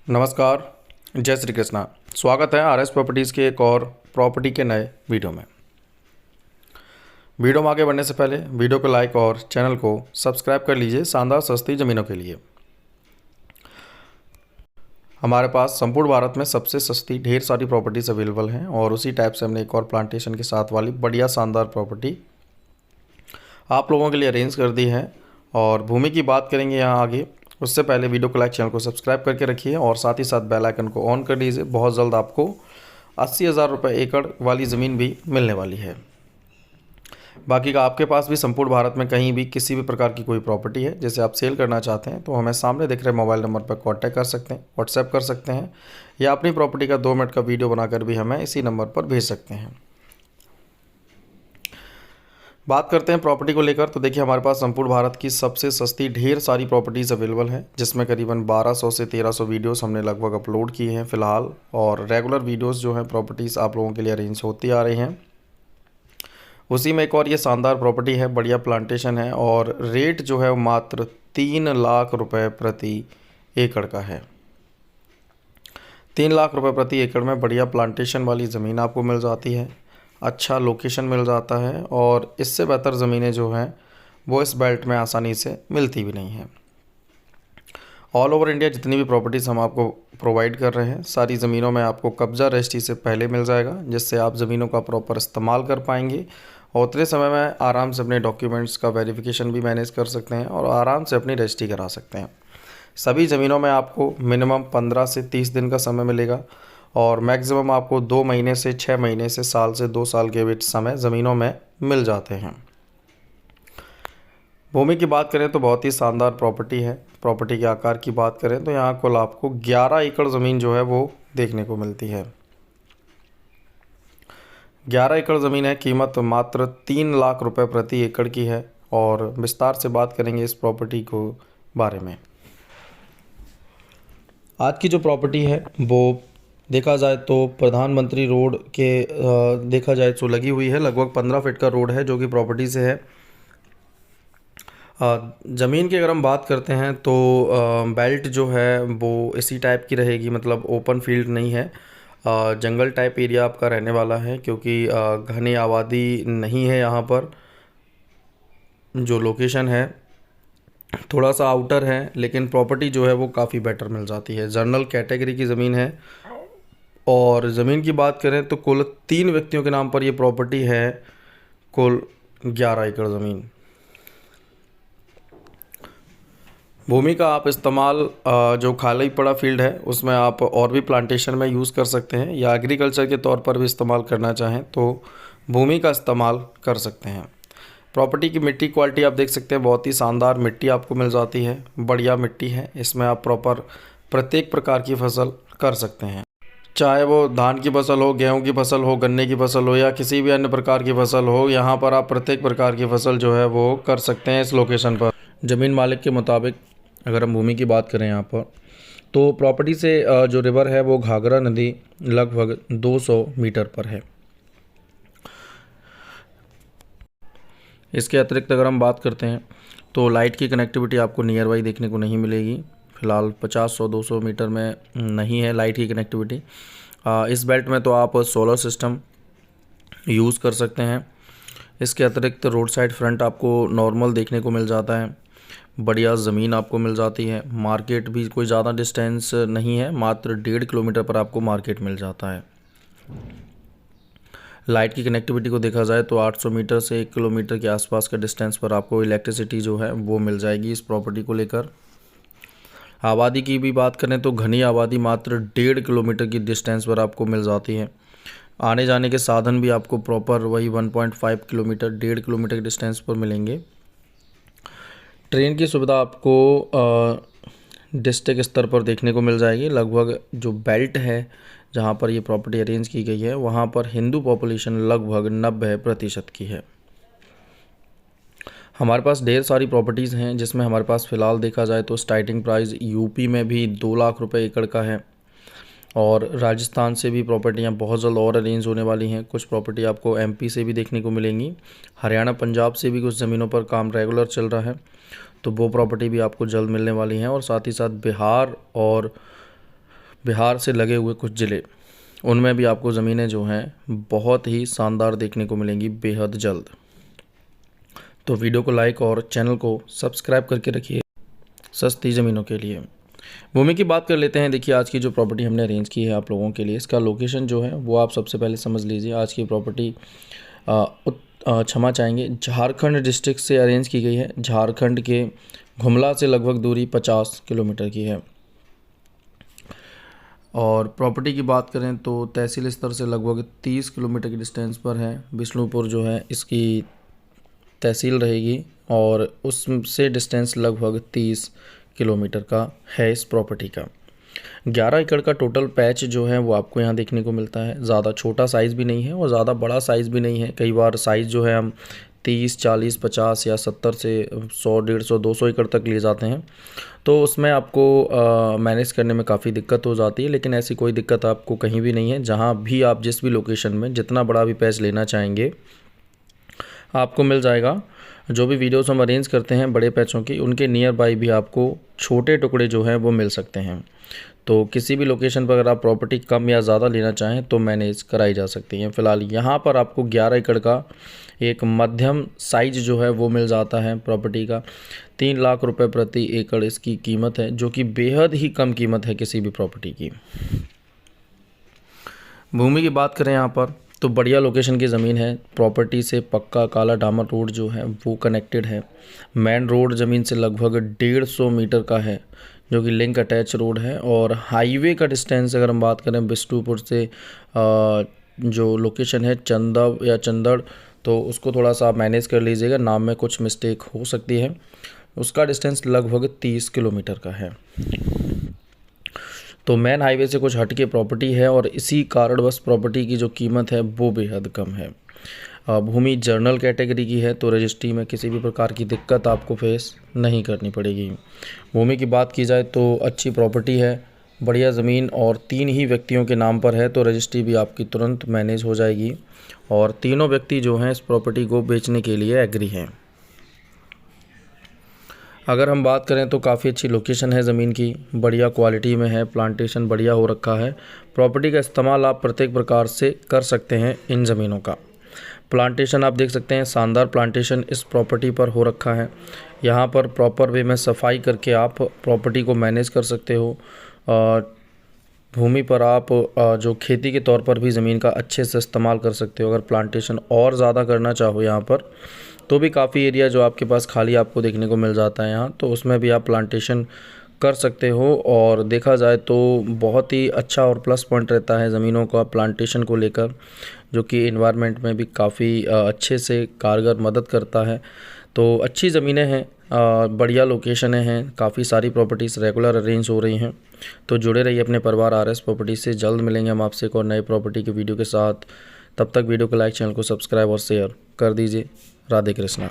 नमस्कार। जय श्री कृष्णा। स्वागत है आरएस प्रॉपर्टीज़ के एक और प्रॉपर्टी के नए वीडियो में। वीडियो में आगे बढ़ने से पहले वीडियो को लाइक और चैनल को सब्सक्राइब कर लीजिए शानदार सस्ती ज़मीनों के लिए। हमारे पास संपूर्ण भारत में सबसे सस्ती ढेर सारी प्रॉपर्टीज़ अवेलेबल हैं और उसी टाइप से हमने एक और प्लांटेशन के साथ वाली बढ़िया शानदार प्रॉपर्टी आप लोगों के लिए अरेंज कर दी है। और भूमि की बात करेंगे यहाँ आगे, उससे पहले वीडियो को लाइक, चैनल को सब्सक्राइब करके रखिए और साथ ही साथ बेल आइकन को ऑन कर दीजिए। बहुत जल्द आपको 80,000 रुपये एकड़ वाली ज़मीन भी मिलने वाली है। बाकी का आपके पास भी संपूर्ण भारत में कहीं भी किसी भी प्रकार की कोई प्रॉपर्टी है जिसे आप सेल करना चाहते हैं तो हमें सामने दिख रहे मोबाइल नंबर पर कॉन्टैक्ट कर सकते हैं, व्हाट्सएप कर सकते हैं या अपनी प्रॉपर्टी का 2 मिनट का वीडियो बनाकर भी हमें इसी नंबर पर भेज सकते हैं। बात करते हैं प्रॉपर्टी को लेकर तो देखिए हमारे पास संपूर्ण भारत की सबसे सस्ती ढेर सारी प्रॉपर्टीज़ अवेलेबल हैं जिसमें करीबन 1200 से 1300 वीडियोस हमने लगभग अपलोड किए हैं फ़िलहाल। और रेगुलर वीडियोस जो हैं प्रॉपर्टीज़ आप लोगों के लिए अरेंज होती आ रही हैं। उसी में एक और ये शानदार प्रॉपर्टी है, बढ़िया प्लांटेशन है और रेट जो है वो मात्र 3 लाख रुपये प्रति एकड़ का है। 3 लाख रुपये प्रति एकड़ में बढ़िया प्लांटेशन वाली ज़मीन आपको मिल जाती है, अच्छा लोकेशन मिल जाता है और इससे बेहतर ज़मीनें जो हैं वो इस बेल्ट में आसानी से मिलती भी नहीं हैं। ऑल ओवर इंडिया जितनी भी प्रॉपर्टीज़ हम आपको प्रोवाइड कर रहे हैं सारी ज़मीनों में आपको कब्ज़ा रजिस्ट्री से पहले मिल जाएगा, जिससे आप ज़मीनों का प्रॉपर इस्तेमाल कर पाएंगे और उतने समय में आराम से अपने डॉक्यूमेंट्स का वेरिफिकेशन भी मैनेज कर सकते हैं और आराम से अपनी रजिस्ट्री करा सकते हैं। सभी ज़मीनों में आपको मिनिमम 15 से 30 दिन का समय मिलेगा और मैक्सिमम आपको 2 महीने से 6 महीने से साल से 2 साल के बीच समय ज़मीनों में मिल जाते हैं। भूमि की बात करें तो बहुत ही शानदार प्रॉपर्टी है। प्रॉपर्टी के आकार की बात करें तो यहाँ कुल आपको 11 एकड़ ज़मीन जो है वो देखने को मिलती है। 11 एकड़ ज़मीन है, कीमत मात्र 3 लाख रुपए प्रति एकड़ की है। और विस्तार से बात करेंगे इस प्रॉपर्टी को बारे में। आज की जो प्रॉपर्टी है वो देखा जाए तो प्रधानमंत्री रोड के देखा जाए तो लगी हुई है। लगभग 15 फीट का रोड है जो कि प्रॉपर्टी से है। ज़मीन की अगर हम बात करते हैं तो बेल्ट जो है वो इसी टाइप की रहेगी, मतलब ओपन फील्ड नहीं है। जंगल टाइप एरिया आपका रहने वाला है क्योंकि घनी आबादी नहीं है यहाँ पर। जो लोकेशन है थोड़ा सा आउटर है लेकिन प्रॉपर्टी जो है वो काफ़ी बेटर मिल जाती है। जनरल कैटेगरी की ज़मीन है और ज़मीन की बात करें तो कुल 3 व्यक्तियों के नाम पर ये प्रॉपर्टी है। कुल 11 एकड़ ज़मीन। भूमि का आप इस्तेमाल जो खाली पड़ा फील्ड है उसमें आप और भी प्लांटेशन में यूज़ कर सकते हैं या एग्रीकल्चर के तौर पर भी इस्तेमाल करना चाहें तो भूमि का इस्तेमाल कर सकते हैं। प्रॉपर्टी की मिट्टी क्वालिटी आप देख सकते हैं, बहुत ही शानदार मिट्टी आपको मिल जाती है। बढ़िया मिट्टी है, इसमें आप प्रॉपर प्रत्येक प्रकार की फसल कर सकते हैं, चाहे वो धान की फसल हो, गेहूं की फसल हो, गन्ने की फसल हो या किसी भी अन्य प्रकार की फसल हो। यहाँ पर आप प्रत्येक प्रकार की फसल जो है वो कर सकते हैं इस लोकेशन पर। ज़मीन मालिक के मुताबिक अगर हम भूमि की बात करें यहाँ पर तो प्रॉपर्टी से जो रिवर है वो घाघरा नदी लगभग 200 मीटर पर है। इसके अतिरिक्त अगर हम बात करते हैं तो लाइट की कनेक्टिविटी आपको नियर बाई देखने को नहीं मिलेगी। फ़िलहाल 50-100-200 मीटर में नहीं है लाइट की कनेक्टिविटी। इस बेल्ट में तो आप सोलर सिस्टम यूज़ कर सकते हैं। इसके अतिरिक्त रोड साइड फ्रंट आपको नॉर्मल देखने को मिल जाता है। बढ़िया ज़मीन आपको मिल जाती है। मार्केट भी कोई ज़्यादा डिस्टेंस नहीं है, मात्र 1.5 किलोमीटर पर आपको मार्केट मिल जाता है। लाइट की कनेक्टिविटी को देखा जाए तो 800 मीटर से 1 किलोमीटर के आसपास के डिस्टेंस पर आपको इलेक्ट्रिसिटी जो है वो मिल जाएगी इस प्रॉपर्टी को लेकर। आबादी की भी बात करें तो घनी आबादी मात्र 1.5 किलोमीटर की डिस्टेंस पर आपको मिल जाती है। आने जाने के साधन भी आपको प्रॉपर वही 1.5 किलोमीटर 1.5 किलोमीटर के डिस्टेंस पर मिलेंगे। ट्रेन की सुविधा आपको डिस्ट्रिक्ट स्तर पर देखने को मिल जाएगी। लगभग जो बेल्ट है जहाँ पर ये प्रॉपर्टी अरेंज की गई है वहाँ पर हिंदू पॉपुलेशन लगभग 90% की है। हमारे पास ढेर सारी प्रॉपर्टीज़ हैं जिसमें हमारे पास फ़िलहाल देखा जाए तो स्टार्टिंग प्राइस यूपी में भी 2 लाख रुपए एकड़ का है और राजस्थान से भी प्रॉपर्टियाँ बहुत जल्द और अरेंज होने वाली हैं। कुछ प्रॉपर्टी आपको एमपी से भी देखने को मिलेंगी। हरियाणा पंजाब से भी कुछ ज़मीनों पर काम रेगुलर चल रहा है तो वो प्रॉपर्टी भी आपको जल्द मिलने वाली हैं। और साथ ही साथ बिहार और बिहार से लगे हुए कुछ ज़िले, उनमें भी आपको ज़मीनें जो हैं बहुत ही शानदार देखने को मिलेंगी बेहद जल्द। तो वीडियो को लाइक और चैनल को सब्सक्राइब करके रखिए सस्ती ज़मीनों के लिए। भूमि की बात कर लेते हैं। देखिए, आज की जो प्रॉपर्टी हमने अरेंज की है आप लोगों के लिए, इसका लोकेशन जो है वो आप सबसे पहले समझ लीजिए। आज की प्रॉपर्टी क्षमा चाहेंगे, झारखंड डिस्ट्रिक्ट से अरेंज की गई है। झारखंड के घुमला से लगभग दूरी 50 किलोमीटर की है। और प्रॉपर्टी की बात करें तो तहसील स्तर से लगभग 30 किलोमीटर की डिस्टेंस पर है। विष्णुपुर जो है इसकी तहसील रहेगी और उससे डिस्टेंस लगभग 30 किलोमीटर का है इस प्रॉपर्टी का। 11 एकड़ का टोटल पैच जो है वो आपको यहाँ देखने को मिलता है। ज़्यादा छोटा साइज़ भी नहीं है और ज़्यादा बड़ा साइज़ भी नहीं है। कई बार साइज़ जो है हम 30, 40, 50 या 70 से 100, 150, 200 एकड़ तक ले जाते हैं, तो उसमें आपको मैनेज करने में काफ़ी दिक्कत हो जाती है। लेकिन ऐसी कोई दिक्कत आपको कहीं भी नहीं है। जहाँ भी आप जिस भी लोकेशन में जितना बड़ा भी पैच लेना चाहेंगे आपको मिल जाएगा। जो भी वीडियोस हम अरेंज करते हैं बड़े पैचों की, उनके नियर बाई भी आपको छोटे टुकड़े जो हैं वो मिल सकते हैं। तो किसी भी लोकेशन पर अगर आप प्रॉपर्टी कम या ज़्यादा लेना चाहें तो मैनेज कराई जा सकती हैं। फ़िलहाल यहाँ पर आपको 11 एकड़ का एक मध्यम साइज जो है वो मिल जाता है प्रॉपर्टी का। 3 लाख रुपए प्रति एकड़ इसकी कीमत है, जो कि बेहद ही कम कीमत है किसी भी प्रॉपर्टी की। भूमि की बात करें यहाँ पर तो बढ़िया लोकेशन की ज़मीन है। प्रॉपर्टी से पक्का काला डामर रोड जो है वो कनेक्टेड है। मेन रोड ज़मीन से लगभग 150 मीटर का है, जो कि लिंक अटैच रोड है। और हाईवे का डिस्टेंस अगर हम बात करें विष्णुपुर से जो लोकेशन है चंदव या चंदड़, तो उसको थोड़ा सा आप मैनेज कर लीजिएगा, नाम में कुछ मिस्टेक हो सकती है। उसका डिस्टेंस लगभग 30 किलोमीटर का है। तो मेन हाईवे से कुछ हटके प्रॉपर्टी है और इसी कारणवश प्रॉपर्टी की जो कीमत है वो बेहद कम है। भूमि जर्नल कैटेगरी की है, तो रजिस्ट्री में किसी भी प्रकार की दिक्कत आपको फेस नहीं करनी पड़ेगी। भूमि की बात की जाए तो अच्छी प्रॉपर्टी है, बढ़िया ज़मीन और 3 ही व्यक्तियों के नाम पर है, तो रजिस्ट्री भी आपकी तुरंत मैनेज हो जाएगी। और तीनों व्यक्ति जो हैं इस प्रॉपर्टी को बेचने के लिए एग्री हैं। अगर हम बात करें तो काफ़ी अच्छी लोकेशन है ज़मीन की, बढ़िया क्वालिटी में है, प्लांटेशन बढ़िया हो रखा है। प्रॉपर्टी का इस्तेमाल आप प्रत्येक प्रकार से कर सकते हैं इन ज़मीनों का। प्लांटेशन आप देख सकते हैं, शानदार प्लांटेशन इस प्रॉपर्टी पर हो रखा है। यहाँ पर प्रॉपर वे में सफाई करके आप प्रॉपर्टी को मैनेज कर सकते हो। भूमि पर आप जो खेती के तौर पर भी ज़मीन का अच्छे से इस्तेमाल कर सकते हो। अगर प्लांटेशन और ज़्यादा करना चाहो यहाँ पर तो भी काफ़ी एरिया जो आपके पास खाली आपको देखने को मिल जाता है यहाँ, तो उसमें भी आप प्लांटेशन कर सकते हो। और देखा जाए तो बहुत ही अच्छा और प्लस पॉइंट रहता है ज़मीनों का प्लांटेशन को लेकर, जो कि एनवायरनमेंट में भी काफ़ी अच्छे से कारगर मदद करता है। तो अच्छी ज़मीनें हैं, बढ़िया लोकेशनें हैं, काफ़ी सारी प्रॉपर्टीज़ रेगुलर अरेंज हो रही हैं। तो जुड़े रहिए अपने परिवार RS प्रॉपर्टी से। जल्द मिलेंगे हम आपसे एक और नए प्रॉपर्टी के वीडियो के साथ। तब तक वीडियो को लाइक, चैनल को सब्सक्राइब और शेयर कर दीजिए। राधे कृष्णा।